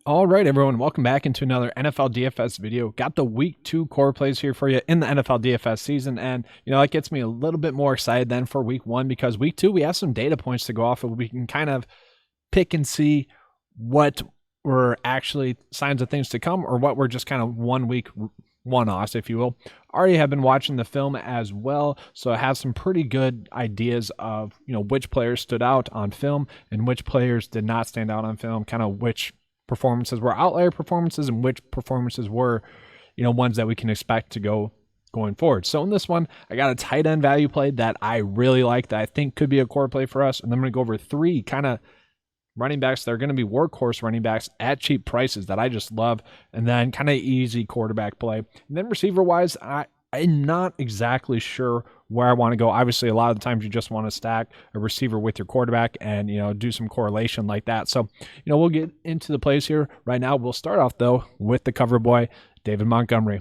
All right, everyone, welcome back into another NFL DFS video. Got the week 2 core plays here for you in the NFL DFS season, and that gets me a little bit more excited than for week 1 because week 2 we have some data points to go off of. We can kind of pick and see what were actually signs of things to come or what were just kind of 1 week one-offs, if you will. Already have been watching the film as well, so I have some pretty good ideas of which players stood out on film and which players did not stand out on film, kind of which performances were outlier performances and which performances were ones that we can expect to going forward. So in this one, I got a tight end value play that I really like that I think could be a core play for us, and then I'm going to go over 3 kind of running backs that are going to be workhorse running backs at cheap prices that I just love, and then kind of easy quarterback play. And then receiver wise, I'm not exactly sure where I want to go. Obviously, a lot of the times you just want to stack a receiver with your quarterback and, do some correlation like that. So, we'll get into the plays here right now. We'll start off, though, with the cover boy, David Montgomery.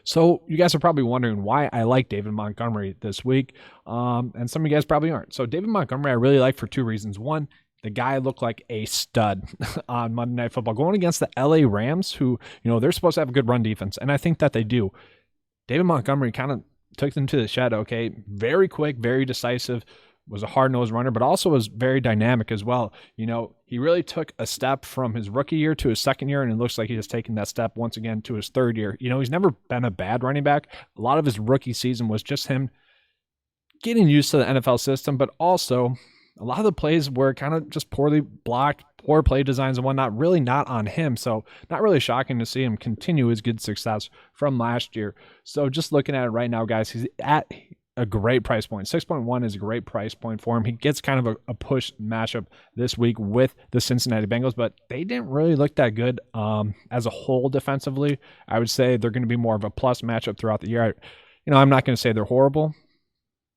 So you guys are probably wondering why I like David Montgomery this week, and some of you guys probably aren't. So David Montgomery I really like for 2 reasons. One, the guy looked like a stud on Monday Night Football going against the LA Rams, who, they're supposed to have a good run defense, and I think that they do. David Montgomery kind of took them to the shed, okay? Very quick, very decisive, was a hard-nosed runner, but also was very dynamic as well. He really took a step from his rookie year to his second year, and it looks like he has taken that step once again to his third year. He's never been a bad running back. A lot of his rookie season was just him getting used to the NFL system, but also a lot of the plays were kind of just poorly blocked, poor play designs and whatnot, really not on him. So not really shocking to see him continue his good success from last year. So just looking at it right now, guys, he's at a great price point. 6.1 is a great price point for him. He gets kind of a push matchup this week with the Cincinnati Bengals, but they didn't really look that good as a whole defensively. I would say they're going to be more of a plus matchup throughout the year. I'm not going to say they're horrible.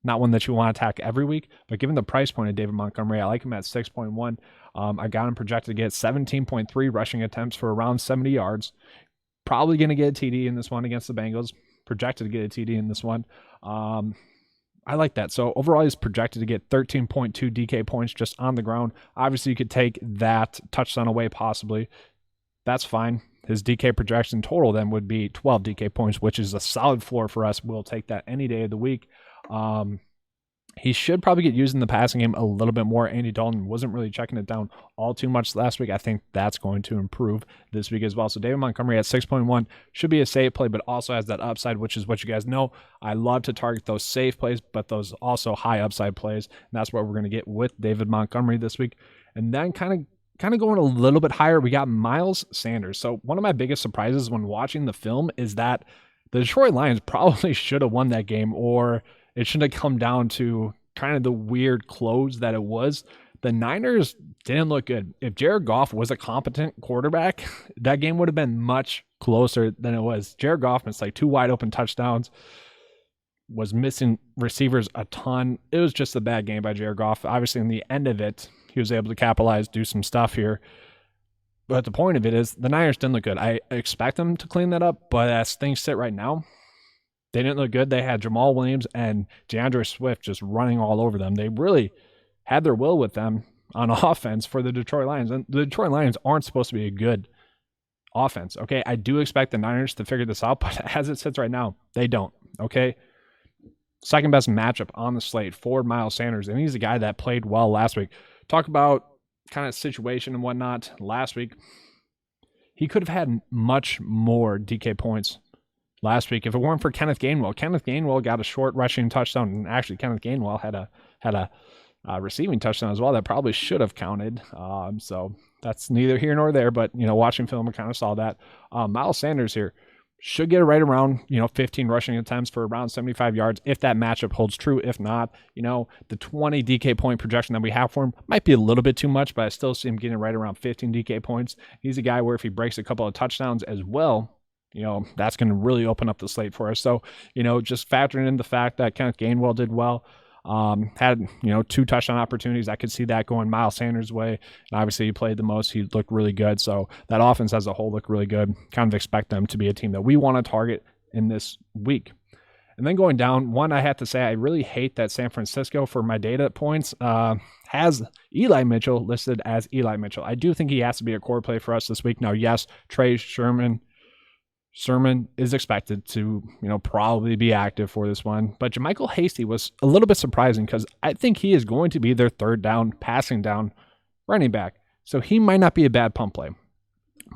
Not one that you want to attack every week, but given the price point of David Montgomery, I like him at 6.1. I got him projected to get 17.3 rushing attempts for around 70 yards. Probably going to get a TD in this one against the Bengals. Projected to get a TD in this one. I like that. So overall, he's projected to get 13.2 DK points just on the ground. Obviously, you could take that touchdown away possibly. That's fine. His DK projection total then would be 12 DK points, which is a solid floor for us. We'll take that any day of the week. He should probably get used in the passing game a little bit more. Andy Dalton wasn't really checking it down all too much last week. I think that's going to improve this week as well. So David Montgomery at 6.1 should be a safe play, but also has that upside, which is what you guys know. I love to target those safe plays, but those also high upside plays. And that's what we're going to get with David Montgomery this week. And then kind of going a little bit higher, we got Miles Sanders. So one of my biggest surprises when watching the film is that the Detroit Lions probably should have won that game, or it shouldn't have come down to kind of the weird close that it was. The Niners didn't look good. If Jared Goff was a competent quarterback, that game would have been much closer than it was. Jared Goff missed like 2 wide open touchdowns, was missing receivers a ton. It was just a bad game by Jared Goff. Obviously, in the end of it, he was able to capitalize, do some stuff here. But the point of it is the Niners didn't look good. I expect them to clean that up, but as things sit right now, they didn't look good. They had Jamal Williams and DeAndre Swift just running all over them. They really had their will with them on offense for the Detroit Lions. And the Detroit Lions aren't supposed to be a good offense, okay? I do expect the Niners to figure this out, but as it sits right now, they don't, okay? Second best matchup on the slate for Miles Sanders, and he's a guy that played well last week. Talk about kind of situation and whatnot last week. He could have had much more DK points last week if it weren't for Kenneth Gainwell. Kenneth Gainwell got a short rushing touchdown, and actually Kenneth Gainwell had a receiving touchdown as well that probably should have counted. So that's neither here nor there, but watching film, I kind of saw that. Miles Sanders here should get right around 15 rushing attempts for around 75 yards if that matchup holds true. If not, the 20 DK point projection that we have for him might be a little bit too much, but I still see him getting right around 15 DK points. He's a guy where if he breaks a couple of touchdowns as well, that's going to really open up the slate for us. So, just factoring in the fact that Kenneth Gainwell did well, Had, 2 touchdown opportunities. I could see that going Miles Sanders' way. And obviously he played the most. He looked really good. So that offense as a whole looked really good. Kind of expect them to be a team that we want to target in this week. And then going down, one, I have to say I really hate that San Francisco, for my data points, has Eli Mitchell listed as Eli Mitchell. I do think he has to be a core play for us this week. Now, yes, Trey Sermon is expected to, probably be active for this one. But JaMychal Hasty was a little bit surprising because I think he is going to be their third down, passing down running back. So he might not be a bad pump play.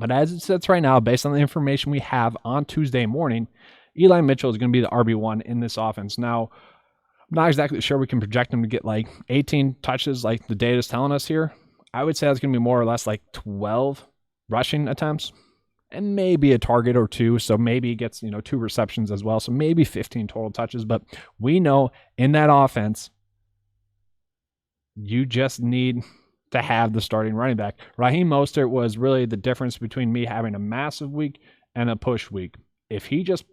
But as it sits right now, based on the information we have on Tuesday morning, Eli Mitchell is going to be the RB1 in this offense. Now, I'm not exactly sure we can project him to get like 18 touches like the data is telling us here. I would say that's going to be more or less like 12 rushing attempts and maybe a target or 2. So maybe he gets, 2 receptions as well. So maybe 15 total touches. But we know in that offense, you just need to have the starting running back. Raheem Mostert was really the difference between me having a massive week and a push week. If he just,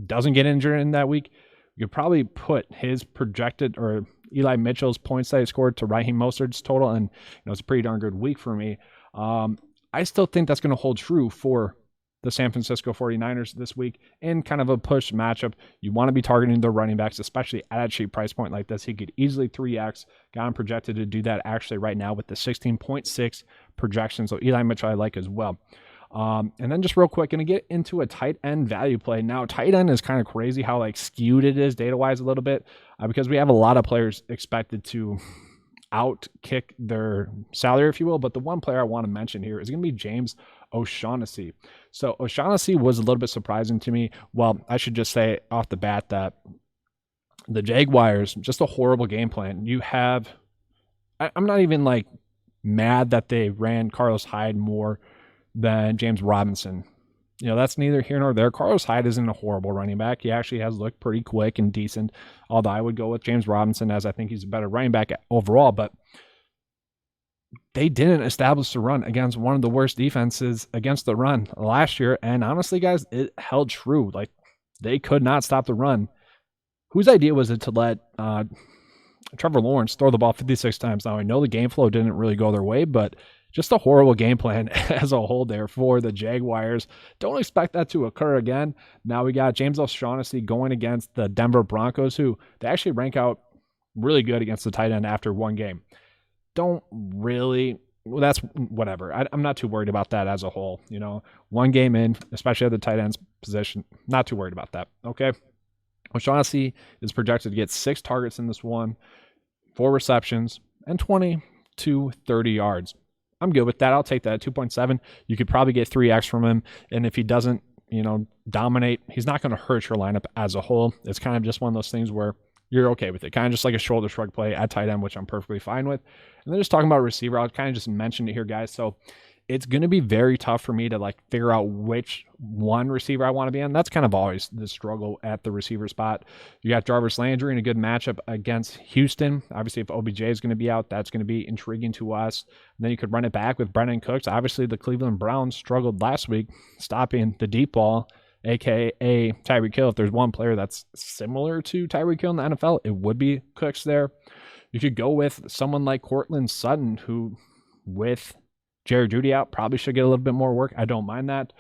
doesn't get injured in that week, you could probably put his projected or Eli Mitchell's points that he scored to Raheem Mostert's total, and it's a pretty darn good week for me. I still think that's going to hold true for the San Francisco 49ers this week in kind of a push matchup. You want to be targeting the running backs, especially at a cheap price point like this. He could easily 3x. Got him projected to do that actually right now with the 16.6 projection. So Eli Mitchell I like as well. And then just real quick, going to get into a tight end value play. Now, tight end is kind of crazy how skewed it is data-wise a little bit because we have a lot of players expected to out-kick their salary, if you will. But the one player I want to mention here is going to be James OShaughnessy. So OShaughnessy was a little bit surprising to me. Well, I should just say off the bat that the Jaguars, just a horrible game plan. You have, I'm not even mad that they ran Carlos Hyde more than James Robinson. That's neither here nor there. Carlos Hyde isn't a horrible running back. He actually has looked pretty quick and decent, although I would go with James Robinson as I think he's a better running back overall. But they didn't establish the run against one of the worst defenses against the run last year. And honestly, guys, it held true. They could not stop the run. Whose idea was it to let Trevor Lawrence throw the ball 56 times? Now, I know the game flow didn't really go their way, but just a horrible game plan as a whole there for the Jaguars. Don't expect that to occur again. Now we got James O'Shaughnessy going against the Denver Broncos, who they actually rank out really good against the tight end after one game. Don't really, well, that's whatever. I'm not too worried about that as a whole. One game in, especially at the tight end's position, not too worried about that. Okay. O'Shaughnessy is projected to get 6 targets in this one, 4 receptions, and 20 to 30 yards. I'm good with that. I'll take that at 2.7. You could probably get 3x from him. And if he doesn't, dominate, he's not going to hurt your lineup as a whole. It's kind of just one of those things where you're okay with it. Kind of just like a shoulder shrug play at tight end, which I'm perfectly fine with. And then just talking about receiver, I'll kind of just mention it here, guys. So it's going to be very tough for me to figure out which one receiver I want to be on. That's kind of always the struggle at the receiver spot. You got Jarvis Landry in a good matchup against Houston. Obviously, if OBJ is going to be out, that's going to be intriguing to us. And then you could run it back with Brandon Cooks. Obviously, the Cleveland Browns struggled last week stopping the deep ball, a.k.a. Tyreek Hill. If there's one player that's similar to Tyreek Hill in the NFL, it would be Cooks there. You could go with someone like Courtland Sutton, who with Jerry Jeudy out probably should get a little bit more work. I don't mind that.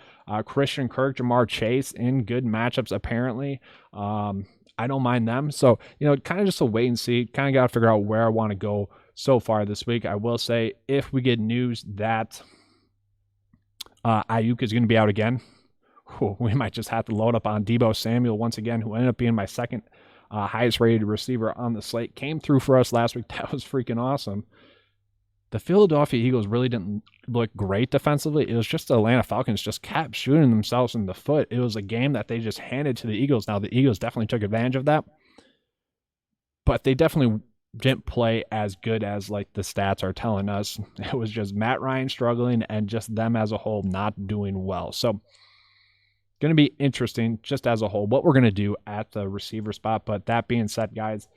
Christian Kirk, Jamar Chase in good matchups apparently. I don't mind them. So, kind of just a wait and see. Kind of got to figure out where I want to go so far this week. I will say if we get news that Ayuk is going to be out again, we might just have to load up on Deebo Samuel once again, who ended up being my second highest rated receiver on the slate. Came through for us last week. That was freaking awesome. The Philadelphia Eagles really didn't look great defensively. It was just the Atlanta Falcons just kept shooting themselves in the foot. It was a game that they just handed to the Eagles. Now, the Eagles definitely took advantage of that, but they definitely didn't play as good as the stats are telling us. It was just Matt Ryan struggling and just them as a whole not doing well. So, going to be interesting just as a whole what we're going to do at the receiver spot. But that being said, guys,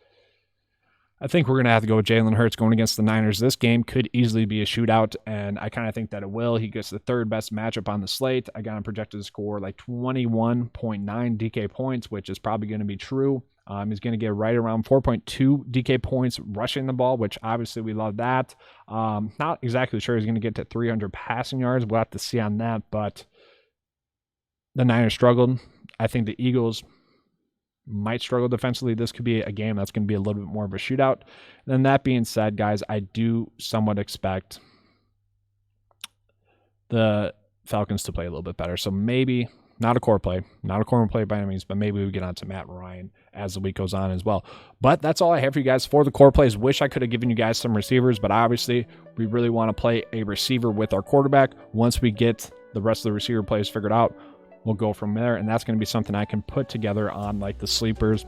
I think we're going to have to go with Jalen Hurts going against the Niners. This game could easily be a shootout, and I kind of think that it will. He gets the third best matchup on the slate. I got him projected to score like 21.9 DK points, which is probably going to be true. He's going to get right around 4.2 DK points rushing the ball, which obviously we love that. Not exactly sure he's going to get to 300 passing yards. We'll have to see on that, but the Niners struggled. I think the Eagles might struggle defensively. This could be a game that's going to be a little bit more of a shootout. And then that being said, guys, I do somewhat expect the Falcons to play a little bit better. So maybe not a core play by any means, but maybe we get on to Matt Ryan as the week goes on as well. But that's all I have for you guys for the core plays. Wish I could have given you guys some receivers, but obviously we really want to play a receiver with our quarterback. Once we get the rest of the receiver plays figured out, we'll go from there, and that's going to be something I can put together on like the sleepers.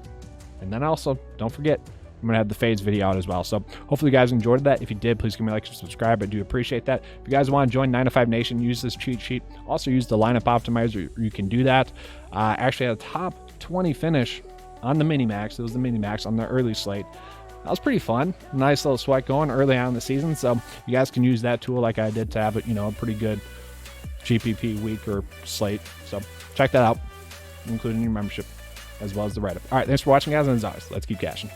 And then also, don't forget, I'm going to have the fades video out as well. So hopefully you guys enjoyed that. If you did, please give me a like and subscribe. I do appreciate that. If you guys want to join 9 to 5 Nation, use this cheat sheet. Also use the lineup optimizer. You can do that. Actually had a top 20 finish on the mini-max. It was the mini-max on the early slate. That was pretty fun. Nice little sweat going early on in the season. So you guys can use that tool like I did to have it, a pretty good GPP week or slate. So check that out, including your membership as well as the write-up. All right, thanks for watching, guys, and as always, let's keep cashing.